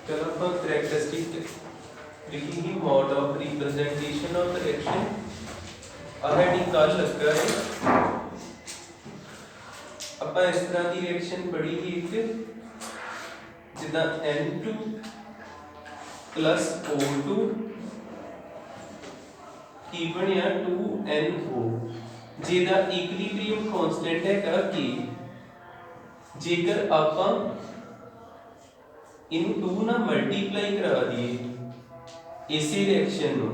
चलो अपन कैरेक्टरिस्टिक लिखी ही mode of representation of reaction heading कल लगा है ਆਪਾਂ इस तरह की रिएक्शन पढ़ी ही एक जिदा N2 प्लस O2 की बनया 2NO ਜਿਹਦਾ ਇਕੁਇਲਿਬਰੀਅਮ ਕਾਂਸਟੈਂਟ ਹੈਗਾ K जेकर आप इन 2 ना मल्टीप्लाई करा दिए इसी रिएक्शन नु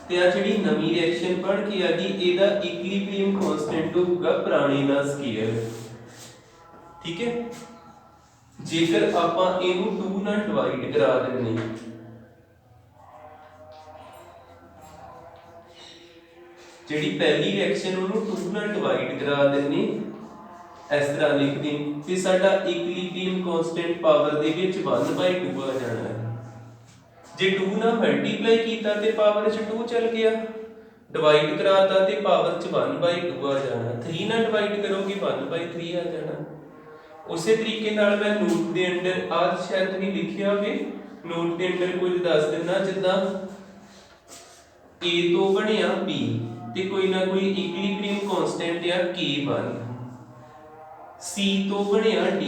ते आ जिहड़ी नवी रिएक्शन बन के आ गई ਇਹਦਾ इक्विलिब्रियम कांस्टेंट होगा पुराने ਦਾ स्केयर ठीक है जेकर आप इनू 2 ਨਾਲ डिवाइड करा देने जिहड़ी पहली रिएक्शन ਉਹਨੂੰ 2 ਨਾਲ डिवाइड करा देने इस तरह लिख दी कि साडा इक्विलिब्रियम कांस्टेंट पावर दे विच 1/2 आ जाना है जे 2 ਨਾਲ मल्टीप्लाई कीता ते पावर च 2 चल गया डिवाइड कराता ते पावर च 1/2 आ जाना 3 ਨਾਲ डिवाइड करोगे 1/3 आ जाना उसे तरीके नाल मैं नोट दे अंदर आज शायद नहीं लिखिया होवे नोट दे अंदर कुछ दस देना जिद्दां A तो बनया B ते कोई ना कोई इक्विलिब्रियम कांस्टेंट या K1 C तो बनया D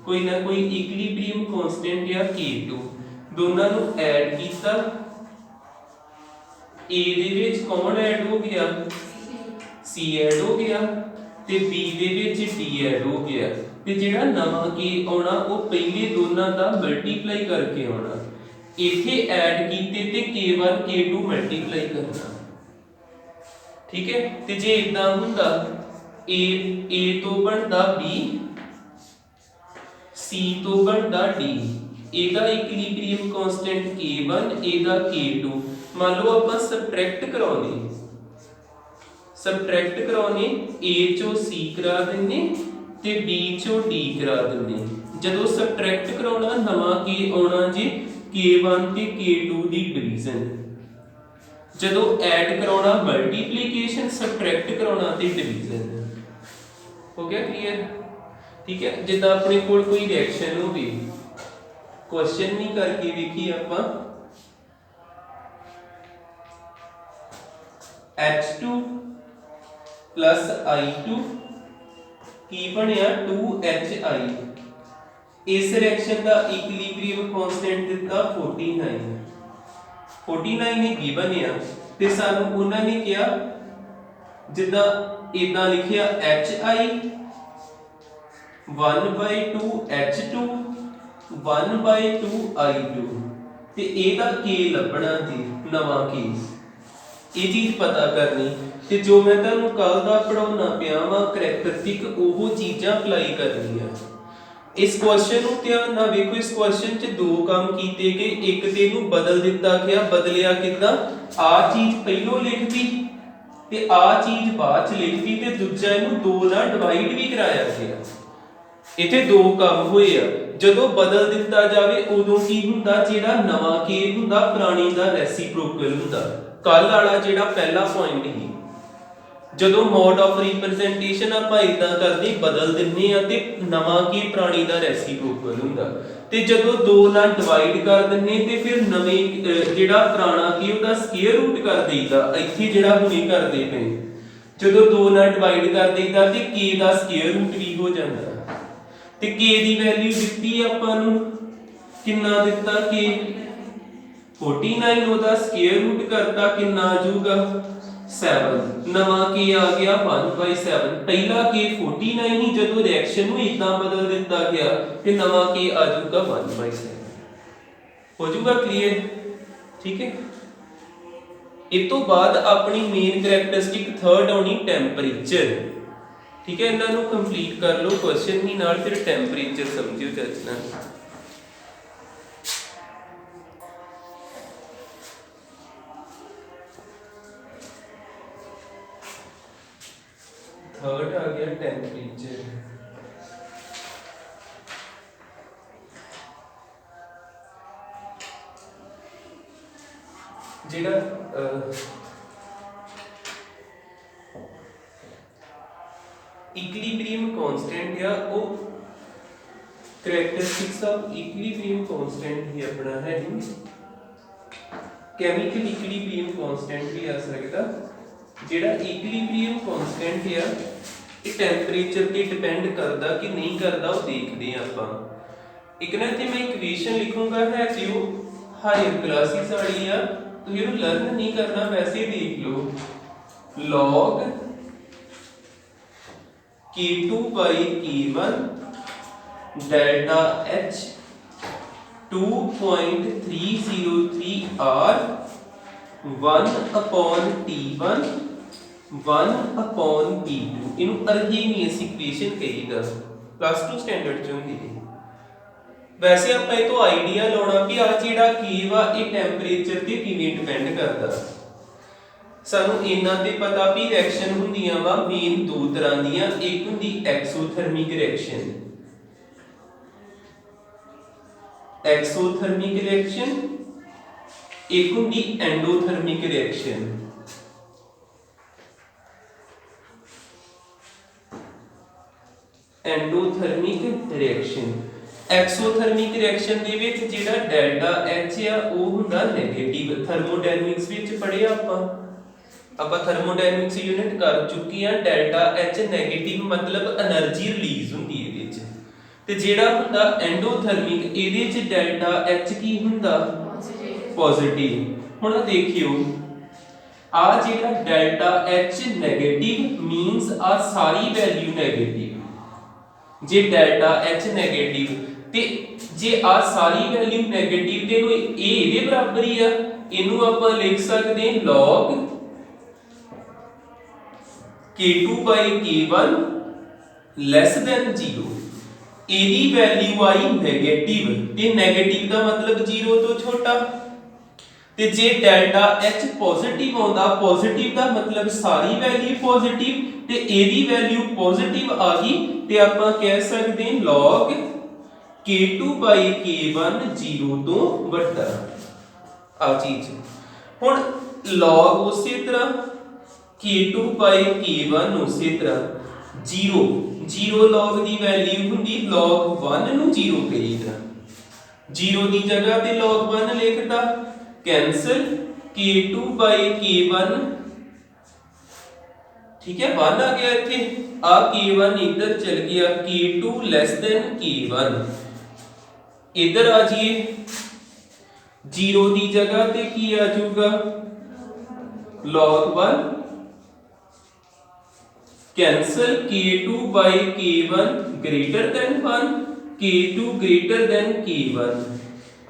कोई ना कोई इक्विलिब्रियम कांस्टेंट या K2 दोनों ਨੂੰ ऐड ਕੀਤਾ A ਦੇ ਵਿੱਚ ਕੌਣ ਐਡ ਹੋ ਗਿਆ C ਐਡ ਹੋ ਗਿਆ ਤੇ B ਦੇ ਵਿੱਚ D ਐਡ ਹੋ ਗਿਆ ਤੇ ਜਿਹੜਾ ਨਵਾਂ K ਆਉਣਾ ਉਹ ਪਹਿਲੇ ਦੋਨਾਂ ਦਾ ਮਲਟੀਪਲਾਈ ਕਰਕੇ ਆਉਣਾ ਇੱਥੇ ਐਡ ਕੀਤੇ ਤੇ K1 K2 ਮਲਟੀਪਲਾਈ ਕਰਨਾ ਠੀਕ ਹੈ ਤੇ ਜੇ ਇਦਾਂ ਹੁੰਦਾ A तो बनता B C तो बनता D ਇਹਦਾ ਇਕੁਇਲਿਬਰੀਅਮ ਕਾਂਸਟੈਂਟ K1 ਇਹਦਾ K2 ਮੰਨ ਲਓ ਆਪਾਂ ਸਬਟ੍ਰੈਕਟ ਕਰਾਉਣੇ A ਚੋਂ C ਕਰਾ ਦਿੰਨੇ ਤੇ B ਚੋਂ D ਕਰਾ ਦਿੰਨੇ ਜਦੋਂ ਸਬਟ੍ਰੈਕਟ ਕਰਾਉਣਾ ਨਵਾਂ K ਆਉਣਾ ਜੀ K1 ਤੇ K2 ਦੀ ਡਿਵੀਜ਼ਨ ਜਦੋਂ ਐਡ ਕਰਾਉਣਾ ਮਲਟੀਪਲੀਕੇਸ਼ਨ ਸਬਟ੍ਰੈਕਟ ਕਰਾਉਣਾ ਤੇ ਡਿਵੀਜ਼ਨ हो गया क्लियर ठीक है जिदा अपने कोल कोई रिएक्शन हो गई क्वेश्चन नहीं करके देखी आपा H2 plus I2 की बनया 2HI इस रिएक्शन का इक्विलिब्रियम कांस्टेंट दिता 49 ने की बनया ते सानू उन्होंने किया जिदा इदा लिखिया HI 1/2 H2 1/2 I2 ते ਇਹਦਾ K ਲੱਭਣਾ ਜੀ ਨਵਾਂ K ਇਹ ਚੀਜ਼ ਪਤਾ ਕਰਨੀ ਤੇ ਜੋ ਮੈਂ ਤੁਹਾਨੂੰ ਕੱਲ ਦਾ ਪੜਾਉਣਾ ਪਿਆ ਵਾ ਕਰੈਕਟਰਿਸਟਿਕ ਉਹ ਚੀਜ਼ਾਂ ਅਪਲਾਈ ਕਰਨੀਆਂ ਇਸ ਕੁਐਸਚਨ ਨੂੰ ਧਿਆਨ ਨਾਲ ਵੇਖੋ ਇਸ ਕੁਐਸਚਨ 'ਚ ਦੋ ਕੰਮ ਕੀਤੇ ਗਏ ਇੱਕ ਤੇ ਇਹਨੂੰ ਬਦਲ ਦਿੱਤਾ ਗਿਆ ਬਦਲਿਆ ਕਿੱਦਾਂ ਆ ਚੀਜ਼ ਪਹਿਲੋਂ ਲਿਖਤੀ ਤੇ ਆ ਚੀਜ਼ ਬਾਅਦ ਚ ਲਿਖਤੀ ਤੇ ਦੂਜਾ ਇਹਨੂੰ 2 ਨਾਲ ਡਿਵਾਈਡ ਵੀ ਕਰਾਇਆ ਗਿਆ ਇੱਥੇ ਦੋ ਕੰਮ ਹੋਏ ਆ ਜਦੋਂ ਬਦਲ ਦਿੱਤਾ ਜਾਵੇ ਉਦੋਂ ਕੀ ਹੁੰਦਾ ਜਿਹੜਾ ਨਵਾਂ K ਹੁੰਦਾ ਪੁਰਾਣੀ ਦਾ ਰੈਸੀਪ੍ਰੋਕਲ ਹੁੰਦਾ ਕੱਲ ਵਾਲਾ ਜਿਹੜਾ ਪਹਿਲਾ ਪੁਆਇੰਟ ਸੀ ਜਦੋਂ ਮੋਡ ਆਫ ਰਿਪਰੈਜ਼ੈਂਟੇਸ਼ਨ ਆਪਾਂ ਇਦਾਂ ਕਰਦੇ ਬਦਲ ਦਿੰਨੇ ਆ ਤੇ ਨਵਾਂ K ਪੁਰਾਣੀ ਦਾ ਰੈਸੀਪ੍ਰੋਕਲ ਹੁੰਦਾ ਤੇ ਜਦੋਂ 2 ਨਾਲ ਡਿਵਾਈਡ ਕਰ ਦਿੰਨੇ ਤੇ ਫਿਰ ਨਵੇਂ ਜਿਹੜਾ ਪੁਰਾਣਾ K ਉਹਦਾ ਸਕੁਅਰ ਰੂਟ ਕਰ ਦੇਈਦਾ ਇੱਥੇ ਜਿਹੜਾ ਹੁਣੇ ਕਰਦੇ ਪਏ ਜਦੋਂ 2 ਨਾਲ ਡਿਵਾਈਡ ਕਰ ਦੇਈਦਾ ਤੇ K ਦਾ ਸਕੁਅਰ ਰੂਟ ਵੀ ਹੋ ਜਾਂਦਾ ਤੇ K ਦੀ ਵੈਲਿਊ ਦਿੱਤੀ ਆਪਾਂ ਨੂੰ ਕਿੰਨਾ ਦਿੱਤਾ K 49 ਉਹਦਾ ਸਕੁਅਰ ਰੂਟ ਕਰਤਾ ਕਿੰਨਾ ਆ ਜਾਊਗਾ 7 ਨਵਾਂ K ਆ ਗਿਆ 1/7 ਪਹਿਲਾ K 49 ਹੀ ਜਦੋਂ ਰਿਐਕਸ਼ਨ ਨੂੰ ਇਦਾਂ ਬਦਲ ਦਿੱਤਾ ਗਿਆ ਤੇ ਨਵਾਂ K ਆ ਜਾਊਗਾ 1/7 ਹੋ ਜਾਊਗਾ ਕਲੀਅਰ ਠੀਕ ਹੈ ਇਸ ਤੋਂ ਬਾਅਦ ਆਪਣੀ ਮੇਨ ਕਰੈਕਟਰਿਸਟਿਕ ਥਰਡ ਆਉਣੀ ਟੈਂਪਰੇਚਰ ठीक है इन्हां नूं कंप्लीट कर लो क्वेश्चन ही नाल फिर टेंपरेचर समझियो चचना थर्ड आ गया टेंपरेचर जेड़ा इक्विलिब्रियम कांस्टेंट या वो ਕਰੈਕਟਰਿਸਟਿਕਸ ਆਫ ਇਕੁਇਲਿਬ੍ਰੀਅਮ ਕਾਂਸਟੈਂਟ ਹੀ ਆਪਣਾ ਹੈ ਕੈਮੀਕਲ ਇਕੁਇਲਿਬ੍ਰੀਅਮ ਕਾਂਸਟੈਂਟ ਵੀ ਆ ਸਕਦਾ। ਜਿਹੜਾ ਇਕੁਇਲਿਬ੍ਰੀਅਮ ਕਾਂਸਟੈਂਟ ਆ ਇਹ ਟੈਂਪਰੇਚਰ ਤੇ ਡਿਪੈਂਡ ਕਰਦਾ ਕਿ ਨਹੀਂ ਕਰਦਾ, ਉਹ ਦੇਖਦੇ ਆ ਆਪਾਂ। ਇੱਕ ਨਾ ਇੱਥੇ ਮੈਂ ਇਕੁਏਸ਼ਨ ਲਿਖੂੰਗਾ ਹੈ ਕਿ ਉਹ ਹਾਇਰ ਕਲਾਸਿਸ ਵਾਲੀ ਆ, ਤੁਸੀਂ ਇਹਨੂੰ ਲਰਨ ਨਹੀਂ ਕਰਨਾ, ਵੈਸੇ ਦੇਖ ਲਓ। log K2 by K1 delta H 2.303 R 1 upon T1 1 upon P2। ਇਹਨੂੰ ਅਰਗੇਨੀਅਸ ਇਕੁਏਸ਼ਨ ਕਹੀਦਾ, ਪਲੱਸ 2 ਸਟੈਂਡਰਡ ਚ ਹੁੰਦੀ ਹੈ। ਵੈਸੇ ਆਪਾਂ ਇਹ ਤੋਂ ਆਈਡੀਆ ਲਾਉਣਾ ਕਿ ਆ ਜਿਹੜਾ ਕੀ ਵਾ ਇਹ ਟੈਂਪਰੇਚਰ ਤੇ ਕਿਵੇਂ ਡਿਪੈਂਡ ਕਰਦਾ। ਸਾਨੂੰ ਇਹਨਾਂ ਤੇ ਪਤਾ ਵੀ ਰਿਐਕਸ਼ਨ ਹੁੰਦੀਆਂ ਵਾ ਮੇਨ ਦੋ ਤਰ੍ਹਾਂ ਦੀਆਂ, ਇੱਕ ਹੁੰਦੀ ਐਕਸੋਥਰਮਿਕ ਰਿਐਕਸ਼ਨ, एक्सोथर्मिक रिएक्शन, एक होंगी endothermic reaction. Endothermic reaction exothermic reaction दे विच जिहड़ा डेल्टा H आ वो हुंदा नेगेटिव। थर्मोडायनेमिक्स विच पढ़िया ਆਪਾਂ थर्मोडायनेमिक्स यूनिट कर चुकी हैं। डेल्टा H नेगेटिव मतलब एनर्जी रिलीज हुंदी है ਇਹਦੇ ਚ, ਤੇ ਜਿਹੜਾ ਹੁੰਦਾ ਐਂਡੋਥਰਮਿਕ ਇਹਦੇ ਚ ਡੈਲਟਾ H ਕੀ ਹੁੰਦਾ ਪੋਜ਼ਿਟਿਵ। ਹੁਣ ਦੇਖਿਓ ਆ ਜਿਹੜਾ ਡੈਲਟਾ H ਨੈਗੇਟਿਵ ਮੀਨਸ ਆ ਸਾਰੀ ਵੈਲਿਊ ਨੈਗੇਟਿਵ। ਜੇ ਡੈਲਟਾ H ਨੈਗੇਟਿਵ ਤੇ ਜੇ ਆ ਸਾਰੀ ਵੈਲਿਊ ਨੈਗੇਟਿਵ ਤੇ ਇਹ ਇਹਦੇ ਬਰਾਬਰ ਹੀ ਆ, ਇਹਨੂੰ ਆਪਾਂ ਲਿਖ ਸਕਦੇ ਹਾਂ log K2 by K1 less than 0। ਇਹਦੀ ਵੈਲਿਊ ਆਈ ਨੈਗੇਟਿਵ ਤੇ ਨੈਗੇਟਿਵ ਦਾ ਮਤਲਬ 0 ਤੋਂ ਛੋਟਾ, ਤੇ ਜੇ ਡੈਲਟਾ H ਪੋਜ਼ਿਟਿਵ ਆਉਂਦਾ, ਪੋਜ਼ਿਟਿਵ ਦਾ ਮਤਲਬ ਸਾਰੀ ਵੈਲਿਊ ਪੋਜ਼ਿਟਿਵ ਤੇ ਇਹਦੀ ਵੈਲਿਊ ਪੋਜ਼ਿਟਿਵ ਆ ਗਈ ਤੇ ਆਪਾਂ ਕਹਿ ਸਕਦੇ ਹਾਂ log K2 by K1 0 ਤੋਂ ਵੱਡਾ ਆ ਚੀਜ਼। ਹੁਣ log ਉਸੇ ਤਰ੍ਹਾਂ K2 by K1 ਉਸੇ ਤਰ੍ਹਾਂ 0 log ਦੀ ਵੈਲਿਊ ਹੁੰਦੀ log 1 ਨੂੰ 0 ਕਰੀਦਾ, 0 ਦੀ ਜਗ੍ਹਾ ਤੇ log 1 ਲਿਖਦਾ, ਕੈਂਸਲ K2 by K1 ਠੀਕ ਹੈ 1 ਆ ਗਿਆ ਇੱਥੇ, ਆ K1 ਇੱਧਰ ਚਲ ਗਿਆ, K2 less than K1 ਇੱਧਰ ਆ ਜਾਈਏ, 0 ਦੀ ਜਗ੍ਹਾ ਤੇ ਕੀ ਆ ਜਾਊਗਾ log 1 cancel K2 by K1 greater than 1 K2 greater than K1।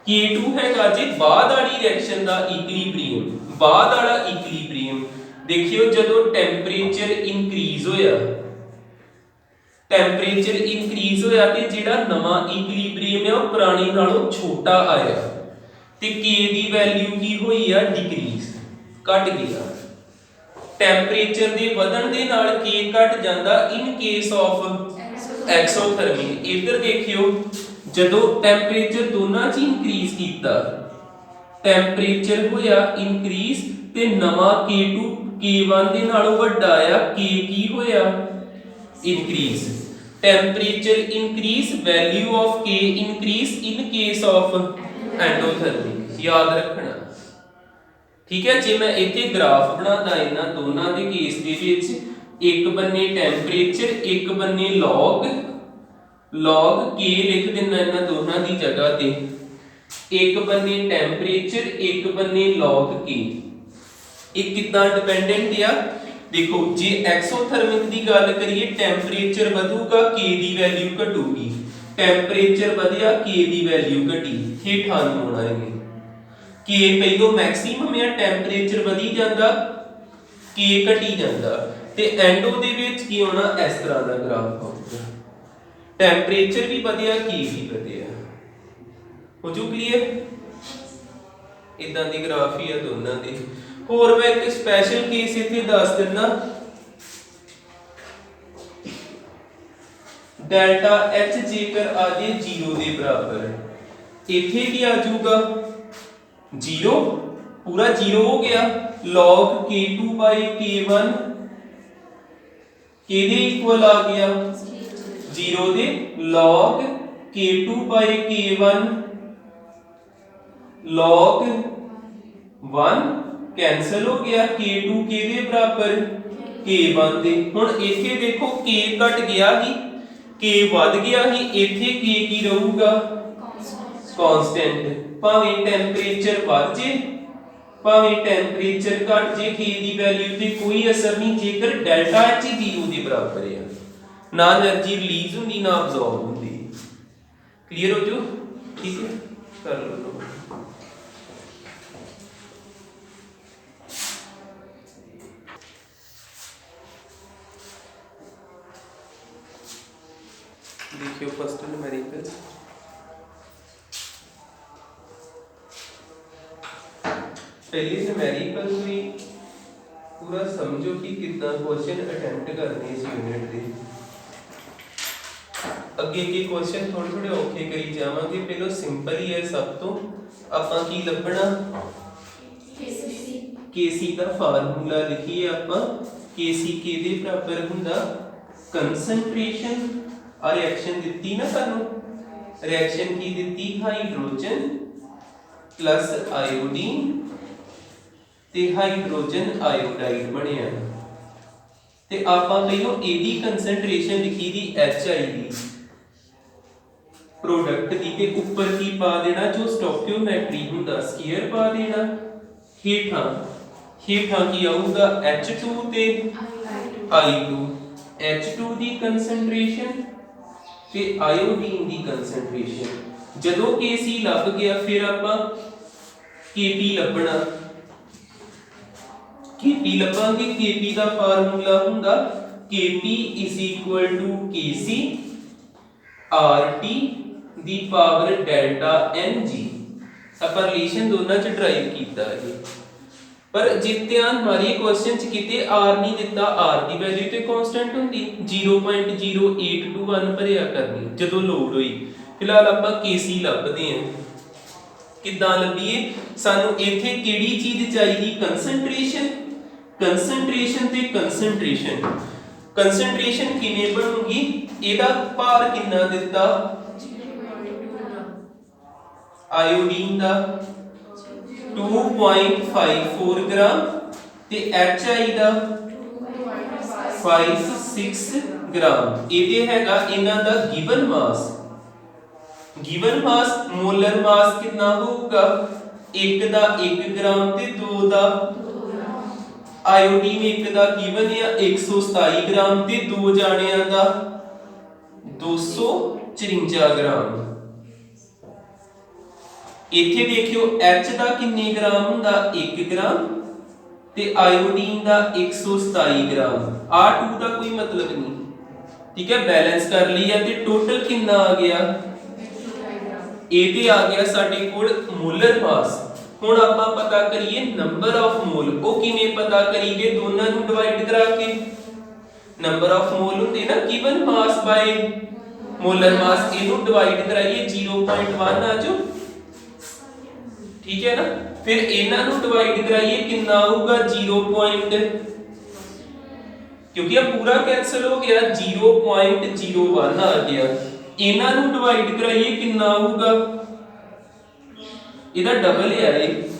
K2 हैगा जी बाद वाली रिएक्शन दा इक्विलिब्रियम, बाद वाला इक्विलिब्रियम देखियो जदों टेंपरेचर इंक्रीज होया, टेंपरेचर इंक्रीज होया ते जेड़ा नवा इक्विलिब्रियम है वो पुराने नालों छोटा आया ते K दी वैल्यू की होई आ डिक्रीज, घट गया। ਟੈਂਪਰੇਚਰ ਦੇ ਵਧਣ ਦੇ ਨਾਲ K ਘਟ ਜਾਂਦਾ ਇਨ ਕੇਸ ਆਫ ਐਕਸੋਥਰਮਿਕ। ਇੱਧਰ ਦੇਖਿਓ ਜਦੋਂ ਟੈਂਪਰੇਚਰ ਦੋਨਾਂ ਚ ਇਨਕਰੀਜ਼ ਕੀਤਾ, ਟੈਂਪਰੇਚਰ ਹੋਇਆ ਇਨਕਰੀਜ਼ ਤੇ ਨਵਾਂ K2 K1 ਦੇ ਨਾਲੋਂ ਵੱਡਾ ਆਇਆ, K ਕੀ ਹੋਇਆ increase. Temperature increase value of K increase in case of endothermic, ਯਾਦ ਰੱਖਣਾ ठीक है। जे मैं इत्थे ग्राफ बनाता इन्हां दोनों के केस दे विच, एक बन्ने टैंपरेचर एक बन्ने log K लिख देना इन्हां दोनों की जगह ते, एक बन्ने टैंपरेचर एक बन्ने log K। ये कितना डिपेंडेंट आ देखो, जे एक्सोथर्मिक की गल करिए टैंपरेचर वधूगा K की वैल्यू घटूगी, टैंपरेचर वधिया K की वैल्यू घटी, हेठां नूं आउणा है। K ਪਹਿਲੋਂ ਮੈਕਸਿਮਮ ਹੈ, ਟੈਂਪਰੇਚਰ ਵਧੀ ਜਾਂਦਾ K ਘਟੀ ਜਾਂਦਾ, ਤੇ ਐਂਡੋ ਦੇ ਵਿੱਚ ਕੀ ਹੋਣਾ ਇਸ ਤਰ੍ਹਾਂ ਦਾ ਗ੍ਰਾਫ ਆਊਗਾ, ਟੈਂਪਰੇਚਰ ਵੀ ਵਧਿਆ K ਵੀ ਵਧਿਆ। ਹੋ ਜੂ ਕਲੀਅਰ? ਇਦਾਂ ਦੀ ਗ੍ਰਾਫ ਹੀ ਆ ਦੋਨਾਂ ਦੇ। ਹੋਰ ਮੈਂ ਇੱਕ ਸਪੈਸ਼ਲ ਕੇਸ ਇੱਥੇ ਦੱਸ ਦਿੰਦਾ, ਡੈਲਟਾ H ਜੇਕਰ ਆ ਜੇ 0 ਦੇ ਬਰਾਬਰ, ਇੱਥੇ ਕੀ ਆ ਜਾਊਗਾ 0 पूरा 0 हो गया, log K2 by K1 ਕਿਹਦੇ ਇਕੁਅਲ ਆ ਗਿਆ 0 ਦੇ, log K2 by K1 log 1 cancel हो गया, K2 किहदे बराबर K1 दे। हुण इत्थे देखो K घट गया ही, K वध गया ही, इत्थे K की रहूगा कांस्टेंट। भावें टैंपरेचर वध जे भावें टैंपरेचर घट जे, K की वैल्यू ते कोई असर नहीं जेकर डेल्टा H 0 के बराबर है, ना एनर्जी रिलीज होंदी ना अब्सॉर्ब होंदी। क्लियर हो जो? ठीक है, कर लो। देखियो फर्स्ट न्यूमेरिकल, पहले न्यूमेरिकल भी पूरा समझो कि कितना क्वेश्चन अटेम्प्ट करने इस यूनिट दे। अगे के क्वेश्चन थोड़े थोड़े औखे करी जावांगे, पहलो सिंपल ही है सब तो। आपां की लभना केसी का फार्मूला लिखिए आपां। केसी किहदे बराबर हुंदा कंसंट्रेशन। आ रिएक्शन दित्ती ना सानू, रिएक्शन की दित्ती हाइड्रोजन प्लस आयोडीन ते हाइड्रोजन आयोडाइड बनिया। ते आपां पहलों एदी कंसंट्रेशन लिखी दी HI दी प्रोडक्ट दी, ते ऊपर की पा देना जो स्टोकियोमेट्री हुंदा स्क्वायर पा देना। हेठां की आऊगा H2 ते I2, H2 दी कंसंट्रेशन ते आयोडीन दी कंसंट्रेशन। जदों Kc लभ गया फिर आपां Kp लभना। Kp लभांगे, Kp दा फार्मूला हुंदा Kp Kc RT the power delta Ng। ਆਪਾਂ रिलेशन दोनों च ड्राइव कीता है, पर जे ध्यान मारिए क्वेश्चन च किते R नहीं दिता, R दी वैल्यू ते कांस्टेंट हुंदी 0.0821 भरिया करनी जदों लोड होई। फिलहाल ਆਪਾਂ Kc ਲੱਭਦੇ ਹਾਂ। किदां लभीए? सानू इत्थे किहड़ी चीज चाहिदी? कंसंट्रेशन। कंसंट्रेशन ते कंसंट्रेशन किवें बनूगी? इहदा भार कितना दिता? आयोडीन दा 2.54 ग्राम ते HI दा 5.6 ग्राम। इहदे हैगा इन्हां दा given mass. Given mass molar mass कितना होगा? 1 दा 1 ग्राम ते 2 दा आयोडीन 1 दा गिवन है 127 ग्राम ते 2 जाणियां दा 254 ग्राम। इत्थे देखियो H दा किन्ने ग्राम हुंदा? 1 ग्राम ते आयोडीन दा 127 ग्राम। आ 2 दा कोई मतलब नहीं, ठीक है, बैलेंस कर लिया ते टोटल कितना आ गया? ये आ गया साडे कोल मोलर मास। हुण आपां पता करिए नंबर ऑफ मोल। वो किवें पता करीए? दोनों नूं डिवाइड करा के। नंबर ऑफ मोल हुंदे ना given mass by molar mass, इनू डिवाइड कराइए 0.1 आ जाओ, ठीक है ना। फिर इन्हां नूं डिवाइड कराइए कितना आऊगा? 0. क्योंकि अब पूरा कैंसिल हो गया 0.01 आ गया। इन्हां नूं डिवाइड कराइए कितना आऊगा? इहदा डबल है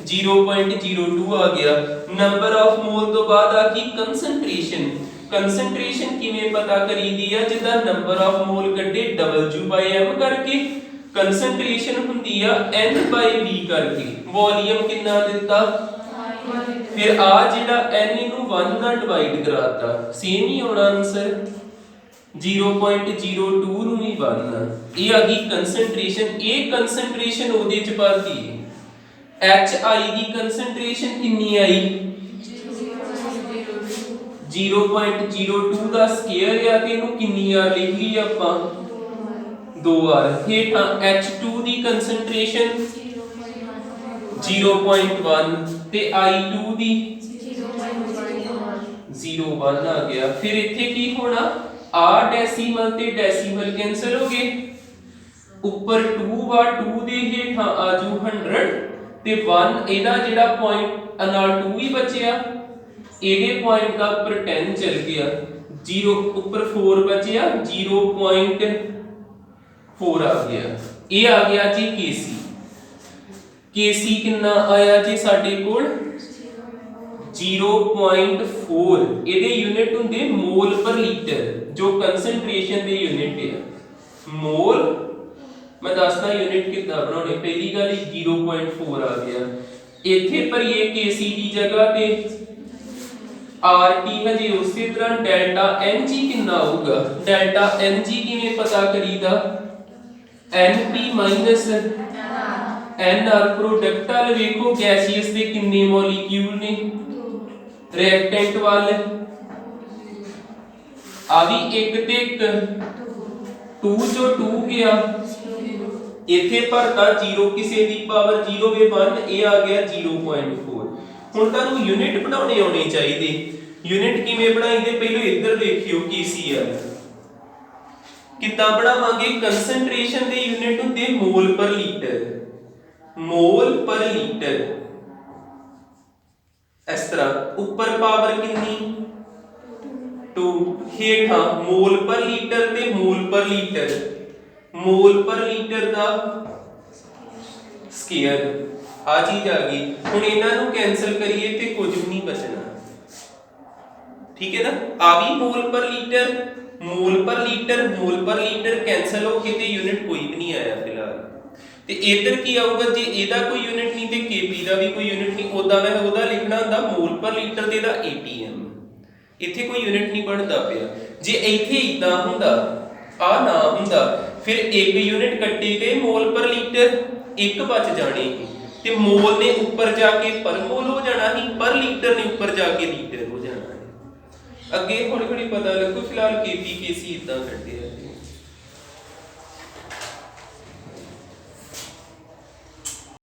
0.02 आ गया। नंबर ऑफ मोल तो बाद आ गई कंसंट्रेशन। कंसंट्रेशन किवें पता करीदी है? जिदा नंबर ऑफ मोल कड्डे W/m करके, कंसंट्रेशन हुंदी आ N/V करके। वॉल्यूम कितना दिता? फिर आ जिहड़ा N नूं 1 नाल डिवाइड कराता, सेम ही होना आंसर 0.02 नूं ही 1। ये आ गई कंसंट्रेशन। ये कंसंट्रेशन ओदे च भरती है। HI दी कंसंट्रेशन कितनी आई? 0.02 दा स्क्वायर या ते इनू कितनी बार लिख ली आपां? 2 बार। हेठां H2 दी कंसंट्रेशन 0.1 ते I2 दी 0.1 आ गया। फिर इत्थे की होना? आ डेसिमल ते डेसिमल कैंसिल हो गए, ऊपर 2 वा 2 दे हेठां आजू 100 ते 1 एदा जेड़ा पॉइंट नाल 2 ही बचया, एदे पॉइंट दा ऊपर 10 चल गया, 0 ऊपर 4 बचया, 0.1 4 आ गया। ये आ गया जी केसी। केसी कितना आया जी साडे कोल 0.4। ਇਹਦੇ यूनिट ਹੁੰਦੇ मोल पर लीटर, जो कंसंट्रेशन ਦੇ यूनिट है मोल। मैं दसदा यूनिट कितना बनाने। पहली गल 0.4 आ गया। इथे भरीए केसी की जगह पे आरटी हजे उसी तरह डेल्टा एनजी कितना आऊगा। डेल्टा एनजी किवें पता करीदा, एनपी माइनस एनआर प्रोडक्ट वाल वेखो गैसियस दे किन्ने मॉलिक्यूल ने, रिएक्टेंट वाल आ भी एक ते एक 2 जो 2 गया। इथे भरता 0 किसी दी पावर 0 वे 1, ये आ गया 0.4। हुण तुहानू यूनिट बनाने आने चाहिए। यूनिट किवें बनाईदे पहले इधर देखियो केसीएल कितना बनावांगे। कंसंट्रेशन दे यूनिट हुंदे मोल पर लीटर, मोल पर लीटर। इस तरह ऊपर पावर कितनी 2, हेठा मोल पर लीटर ते मोल पर लीटर, मोल पर लीटर दा स्केयर आ चीज आ गई। हुण इन्हां नूं कैंसल करिए ते कुछ भी नहीं बचना, ठीक है ना। आ भी मोल पर लीटर, मोल पर लीटर, मोल पर लीटर कैंसल हो के ते यूनिट कोई भी नहीं आया फिलहाल। ते इधर की आऊगा जे एदा कोई यूनिट नहीं ते केपी दा भी कोई यूनिट नहीं। ओदा मैं ओदा लिखना हुंदा मोल पर लीटर ते दा एटीएम। इथे कोई यूनिट नहीं बनता पिया। जे इथे इदां हुंदा आ ना हुंदा फिर एक यूनिट कट्टे गए मोल पर लीटर, एक बच जाने ते मोल ने ऊपर जाके पर मोल हो जाना ही, पर लीटर ने ऊपर जाके लीटर हो जाना है। अगे हौली हौली पता लगू। फिलहाल केपी केसी इदां कट्टे